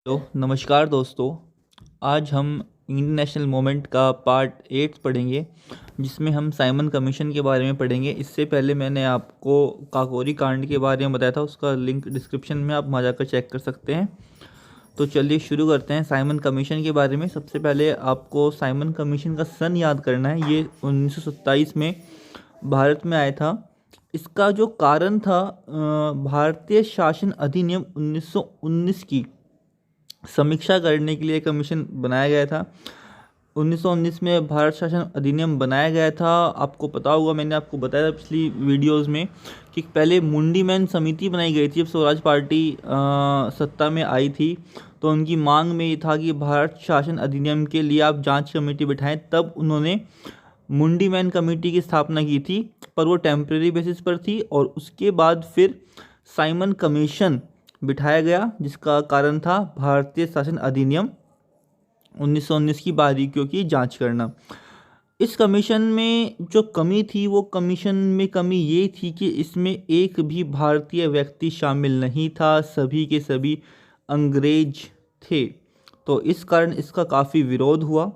Hello नमस्कार दोस्तों। आज हम इंडियन नेशनल मूवमेंट का पार्ट 8 पढ़ेंगे, जिसमें हम साइमन कमीशन के बारे में पढ़ेंगे। इससे पहले मैंने आपको काकोरी कांड के बारे में बताया था, उसका लिंक डिस्क्रिप्शन में आप वहाँ जाकर चेक कर सकते हैं। तो चलिए शुरू करते हैं साइमन कमीशन के बारे में। सबसे पहले आपको साइमन कमीशन का सन याद करना है। ये 1927 में भारत में आया था। इसका जो कारण था, भारतीय शासन अधिनियम 1919 की समीक्षा करने के लिए कमीशन बनाया गया था। 1919 में भारत शासन अधिनियम बनाया गया था। आपको पता होगा, मैंने आपको बताया था पिछली वीडियोस में कि पहले मुंडी मैन समिति बनाई गई थी। जब स्वराज पार्टी सत्ता में आई थी तो उनकी मांग में ये था कि भारत शासन अधिनियम के लिए आप जांच कमेटी बिठाएं। तब उन्होंने मुंडी मैन कमेटी की स्थापना की थी, पर वो टेम्परेरी बेसिस पर थी। और उसके बाद फिर साइमन कमीशन बिठाया गया, जिसका कारण था भारतीय शासन अधिनियम 1919 की बारीकियों की जांच करना। इस कमीशन में जो कमी थी, वो कमीशन में कमी ये थी कि इसमें एक भी भारतीय व्यक्ति शामिल नहीं था, सभी के सभी अंग्रेज थे। तो इस कारण इसका काफ़ी विरोध हुआ।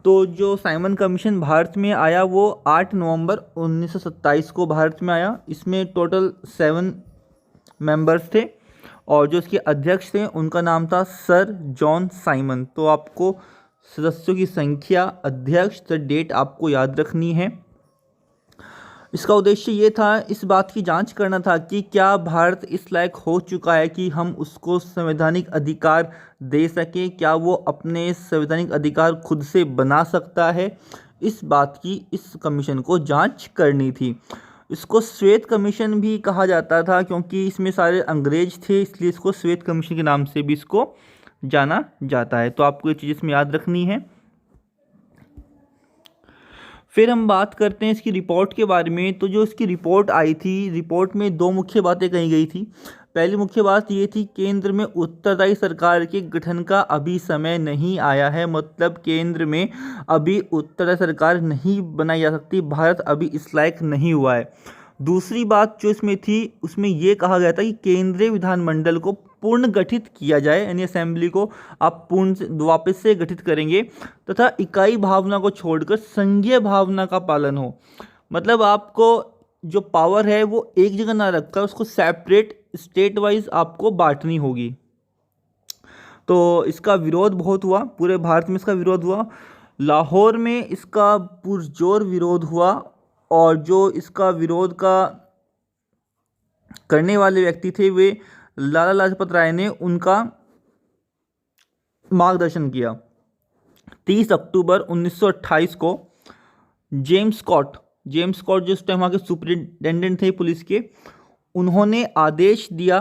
तो जो साइमन कमीशन भारत में आया वो 8 नवंबर 1927 को भारत में आया। इसमें टोटल 7 मेंबर्स थे और जो इसके अध्यक्ष थे उनका नाम था सर जॉन साइमन। तो आपको सदस्यों की संख्या, अध्यक्ष, डेट आपको याद रखनी है। इसका उद्देश्य ये था, इस बात की जांच करना था कि क्या भारत इस लायक हो चुका है कि हम उसको संवैधानिक अधिकार दे सकें, क्या वो अपने संवैधानिक अधिकार खुद से बना सकता है। इस बात की इस कमीशन को जांच करनी थी। इसको श्वेत कमीशन भी कहा जाता था, क्योंकि इसमें सारे अंग्रेज थे, इसलिए इसको श्वेत कमीशन के नाम से भी इसको जाना जाता है। तो आपको ये चीज़ इसमें याद रखनी है। फिर हम बात करते हैं इसकी रिपोर्ट के बारे में। तो जो इसकी रिपोर्ट आई थी, रिपोर्ट में 2 मुख्य बातें कही गई थी। पहली मुख्य बात ये थी, केंद्र में उत्तरदायी सरकार के गठन का अभी समय नहीं आया है। मतलब केंद्र में अभी उत्तरदायी सरकार नहीं बनाई जा सकती, भारत अभी इस लायक नहीं हुआ है। दूसरी बात जो इसमें थी, उसमें ये कहा गया था कि केंद्रीय विधानमंडल को पूर्ण गठित किया जाए, यानी असेंबली को आप वापस से गठित करेंगे, तथा इकाई भावना को छोड़कर संघीय भावना का पालन हो। मतलब आपको जो पावर है वो एक जगह ना रखकर उसको सेपरेट स्टेट वाइज आपको बांटनी होगी। तो इसका विरोध बहुत हुआ, पूरे भारत में इसका विरोध हुआ। लाहौर में इसका पुरजोर विरोध हुआ, और जो इसका विरोध का करने वाले व्यक्ति थे वे लाला लाजपत राय ने उनका मार्गदर्शन किया। 30 अक्टूबर 1928 को जेम्स स्कॉट जो उस टाइम वहाँ के सुपरिटेंडेंट थे पुलिस के, उन्होंने आदेश दिया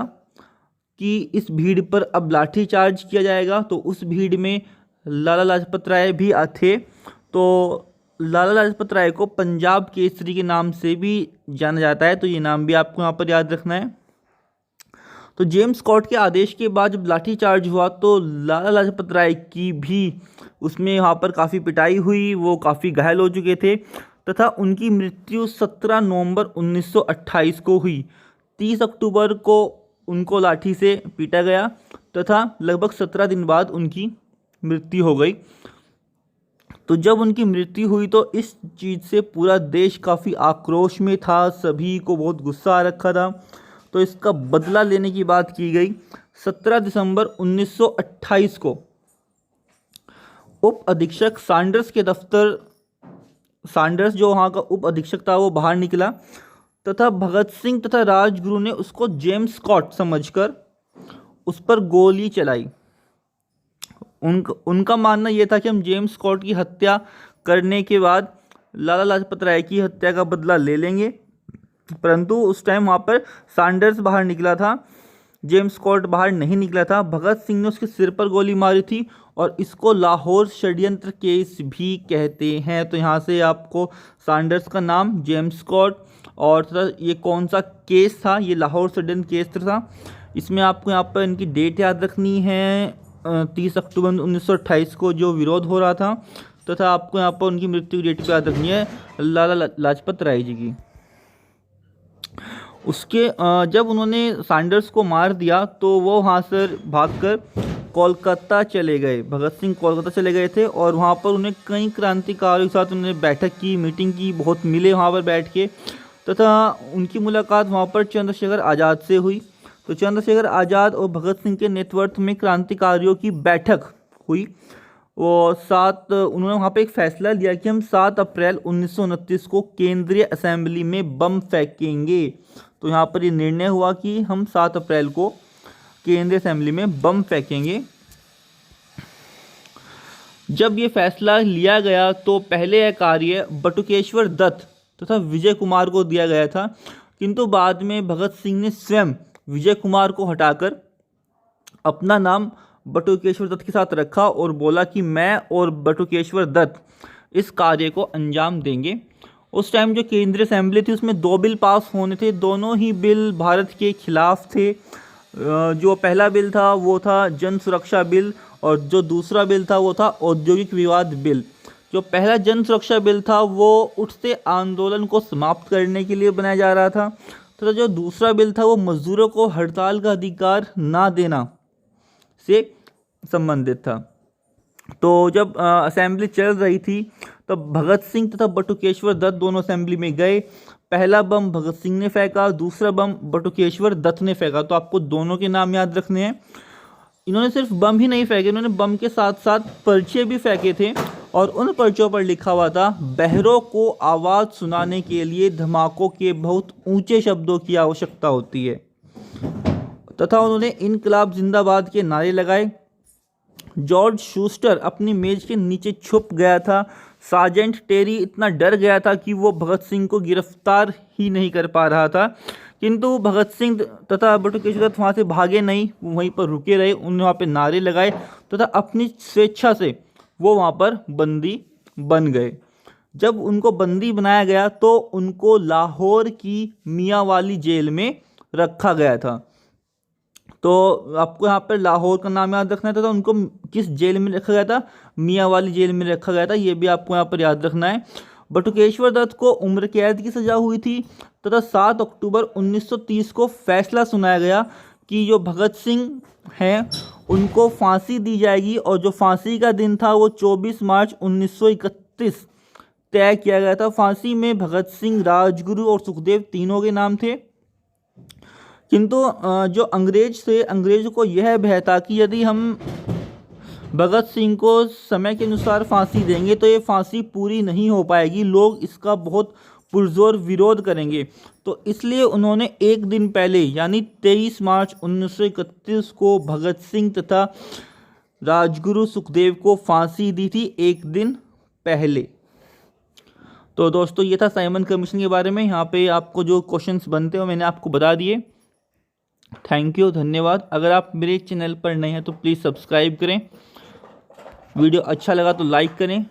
कि इस भीड़ पर अब लाठीचार्ज किया जाएगा। तो उस भीड़ में लाला लाजपत राय भी थे। तो लाला लाजपत राय को पंजाब केसरी के नाम से भी जाना जाता है, तो ये नाम भी आपको यहाँ पर याद रखना है। तो जेम्स स्कॉट के आदेश के बाद जब लाठीचार्ज हुआ तो लाला लाजपत राय की भी उसमें वहाँ पर काफ़ी पिटाई हुई, वो काफ़ी घायल हो चुके थे, तथा उनकी मृत्यु 17 नवंबर 1928 को हुई। 30 अक्टूबर को उनको लाठी से पीटा गया तथा लगभग 17 दिन बाद उनकी मृत्यु हो गई। तो जब उनकी मृत्यु हुई तो इस चीज़ से पूरा देश काफ़ी आक्रोश में था, सभी को बहुत गुस्सा आ रखा था। तो इसका बदला लेने की बात की गई। 17 दिसंबर 1928 को उप अधीक्षक सैंडर्स के दफ्तर, सैंडर्स जो वहाँ का उप अधीक्षक था, वो बाहर निकला तथा भगत सिंह तथा राजगुरु ने उसको जेम्स स्कॉट समझकर उस पर गोली चलाई। उनका मानना यह था कि हम जेम्स स्कॉट की हत्या करने के बाद लाला लाजपत राय की हत्या का बदला ले लेंगे। परंतु उस टाइम वहाँ पर सैंडर्स बाहर निकला था, जेम्स स्कॉट बाहर नहीं निकला था। भगत सिंह ने उसके सिर पर गोली मारी थी और इसको लाहौर षड्यंत्र केस भी कहते हैं। तो यहाँ से आपको सैंडर्स का नाम, जेम्स स्कॉट, और ये कौन सा केस था, ये लाहौर षड्यंत्र केस था। इसमें आपको यहाँ पर इनकी डेट याद रखनी है, 30 अक्टूबर 1928 को जो विरोध हो रहा था, तथा आपको यहाँ पर उनकी मृत्यु की डेट भी याद रखनी है, लाला लाजपत राय जी की। उसके जब उन्होंने सैंडर्स को मार दिया तो वो वहाँ से भागकर कोलकाता चले गए। भगत सिंह कोलकाता चले गए थे और वहाँ पर उन्हें कई क्रांतिकारियों के साथ उन्होंने बैठक की, मीटिंग की, बहुत मिले वहाँ पर बैठ के, तथा उनकी मुलाकात वहाँ पर चंद्रशेखर आज़ाद से हुई। तो चंद्रशेखर आज़ाद और भगत सिंह के नेतृत्व में क्रांतिकारियों की बैठक हुई। वो उन्होंने वहाँ पे एक फैसला लिया कि हम 7 अप्रैल 1929 को केंद्रीय असेंबली में बम फेंकेंगे। तो यहाँ पर ये निर्णय हुआ कि हम 7 अप्रैल को केंद्रीय असेंबली में बम फेंकेंगे। जब ये फैसला लिया गया तो पहले यह कार्य बटुकेश्वर दत्त तथा विजय कुमार को दिया गया था, किंतु बाद में भगत सिंह ने स्वयं विजय कुमार को हटाकर अपना नाम बटुकेश्वर दत्त के साथ रखा और बोला कि मैं और बटुकेश्वर दत्त इस कार्य को अंजाम देंगे। उस टाइम जो केंद्रीय असेंबली थी उसमें 2 बिल पास होने थे, दोनों ही बिल भारत के खिलाफ थे। जो पहला बिल था वो था जन सुरक्षा बिल और जो दूसरा बिल था वो था औद्योगिक विवाद बिल। जो पहला जन सुरक्षा बिल था वो उठते आंदोलन को समाप्त करने के लिए बनाया जा रहा था, तथा जो दूसरा बिल था वो मजदूरों को हड़ताल का अधिकार ना देना से संबंधित था। तो जब असेंबली चल रही थी तब भगत सिंह तथा बटुकेश्वर दत्त दोनों असेंबली में गए। पहला बम भगत सिंह ने फेंका, दूसरा बम बटुकेश्वर दत्त ने फेंका। तो आपको दोनों के नाम याद रखने हैं। इन्होंने सिर्फ बम ही नहीं फेंके, इन्होंने बम के साथ साथ पर्चे भी फेंके थे और उन पर्चों पर लिखा हुआ था, बहरों को आवाज़ सुनाने के लिए धमाकों के बहुत ऊंचे शब्दों की आवश्यकता होती है। तथा उन्होंने इनकलाब जिंदाबाद के नारे लगाए। जॉर्ज शूस्टर अपनी मेज के नीचे छुप गया था। सार्जेंट टेरी इतना डर गया था कि वो भगत सिंह को गिरफ्तार ही नहीं कर पा रहा था, किंतु भगत सिंह तथा बटुकेश्वर दत्त वहाँ से भागे नहीं, वहीं पर रुके रहे। उन्होंने वहाँ पे नारे लगाए तथा अपनी स्वेच्छा से वो वहाँ पर बंदी बन गए। जब उनको बंदी बनाया गया तो उनको लाहौर की मियांवाली जेल में रखा गया था। तो आपको यहाँ पर लाहौर का नाम याद रखना था। तो उनको किस जेल में रखा गया था? मियांवाली जेल में रखा गया था। ये भी आपको यहाँ पर याद रखना है। बटुकेश्वर दत्त को उम्र कैद की सज़ा हुई थी तथा 7 अक्टूबर 1930 को फैसला सुनाया गया कि जो भगत सिंह हैं उनको फांसी दी जाएगी, और जो फांसी का दिन था वो 24 मार्च 1931 तय किया गया था। फांसी में भगत सिंह, राजगुरु और सुखदेव तीनों के नाम थे, किंतु जो अंग्रेज़ों को यह भय था कि यदि हम भगत सिंह को समय के अनुसार फांसी देंगे तो ये फांसी पूरी नहीं हो पाएगी, लोग इसका बहुत पुरजोर विरोध करेंगे। तो इसलिए उन्होंने एक दिन पहले यानी 23 मार्च 1931 को भगत सिंह तथा राजगुरु सुखदेव को फांसी दी थी, एक दिन पहले। तो दोस्तों ये था साइमन कमीशन के बारे में। यहाँ पे आपको जो क्वेश्चंस बनते हो मैंने आपको बता दिए। थैंक यू, धन्यवाद। अगर आप मेरे चैनल पर नए हैं तो प्लीज़ सब्सक्राइब करें। वीडियो अच्छा लगा तो लाइक करें,